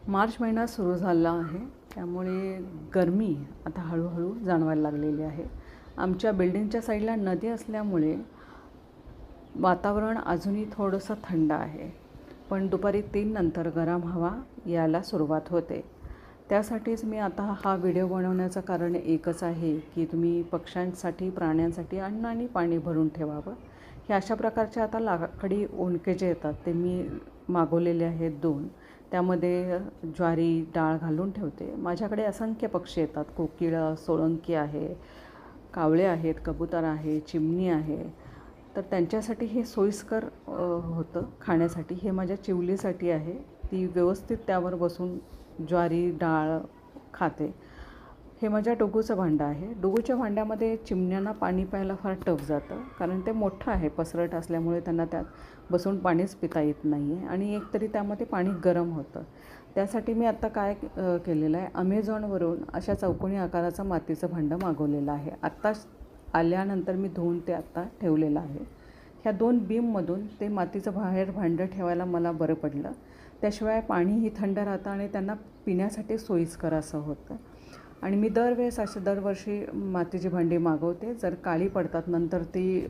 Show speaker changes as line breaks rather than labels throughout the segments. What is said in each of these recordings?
मार्च महिना सुरू झाला आहे, त्यामुळे गरमी आता हळूहळू जाणवायला लागलेली आहे. आमच्या बिल्डिंगच्या साईडला नदी असल्यामुळे वातावरण अजूनही थोडंसं थंड आहे, पण दुपारी 3 नंतर गरम हवा यायला सुरुवात होते. त्यासाठीच मी आता हा व्हिडिओ बनवण्याचं कारण एकच आहे की तुम्ही पक्ष्यांसाठी, प्राण्यांसाठी अन्न आणि पाणी भरून ठेवावं. हे अशा प्रकारचे आता लाकडी ओंडके जे येतात ते मी मागवलेले आहेत 2. त्यामध्ये ज्वारी डाळ घालून ठेवते. माझ्याकडे असंख्य पक्षी येतात. कोकिळा, सोळंकी आहे, कावळे आहेत, कबूतर आहे, चिमणी आहे. तर त्यांच्यासाठी हे सोयीस्कर होतं खाण्यासाठी. हे माझ्या चिवलीसाठी आहे. ती व्यवस्थित त्यावर बसून ज्वारी डाळ खाते. हे माझ्या डुगूचं भांडं आहे. डुगूच्या भांड्यामध्ये चिमण्यांना पाणी प्यायला फार टफ जातं, कारण ते मोठं आहे, पसरट असल्यामुळे त्यांना त्यात बसून पाणीच पिता येत नाही आहे आणि एकतरी त्यामध्ये पाणी गरम होतं. त्यासाठी मी आत्ता काय केलेलं आहे, अमेझॉनवरून अशा चौकोनी आकाराचं मातीचं भांडं मागवलेलं आहे. आत्ताच आल्यानंतर मी धुवून ते आत्ता ठेवलेलं आहे. ह्या 2 बीममधून ते मातीचं बाहेर भांडं ठेवायला मला बरं पडलं. त्याशिवाय पाणीही थंड राहतं आणि त्यांना पिण्यासाठी सोयीस्कर असं होतं. आणि मी दरवर्षी मातीची भांडी मागवते. जर काळी पडतात नंतर ती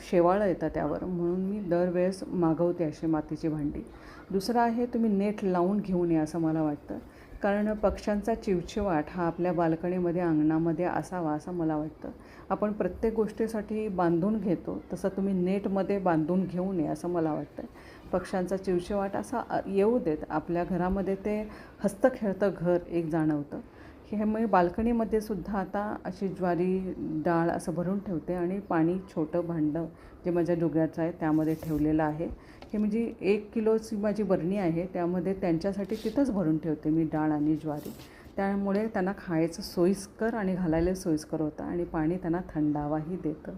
शेवाळं येतं त्यावर, म्हणून मी दरवेळेस मागवते अशी मातीची भांडी. दुसरं आहे, तुम्ही नेट लावून घेऊन या असं मला वाटतं, कारण पक्ष्यांचा चिवचिवाट हा आपल्या बाल्कनीमध्ये, अंगणामध्ये असावा असं मला वाटतं. आपण प्रत्येक गोष्टीसाठी बांधून घेतो, तसं तुम्ही नेटमध्ये बांधून घेऊ नये असं मला वाटतं. पक्ष्यांचा चिवचिवाट असा येऊ देत. आपल्या घरामध्ये ते हसतं खेळतं घर एक जाणवतं. हे मी बाल्कनीमध्ये सुद्धा आता अशी ज्वारी डाळ असं भरून ठेवते आणि पाणी छोटं भांडं जे माझ्या डुग्याचं आहे त्यामध्ये ठेवलेलं आहे. हे म्हणजे 1 किलोची माझी बरणी आहे, त्यामध्ये त्यांच्यासाठी तिथंच भरून ठेवते मी डाळ आणि ज्वारी. त्यामुळे त्यांना खायचं सोयीस्कर आणि घालायला सोयीस्कर होतं आणि पाणी त्यांना थंडावाही देतं.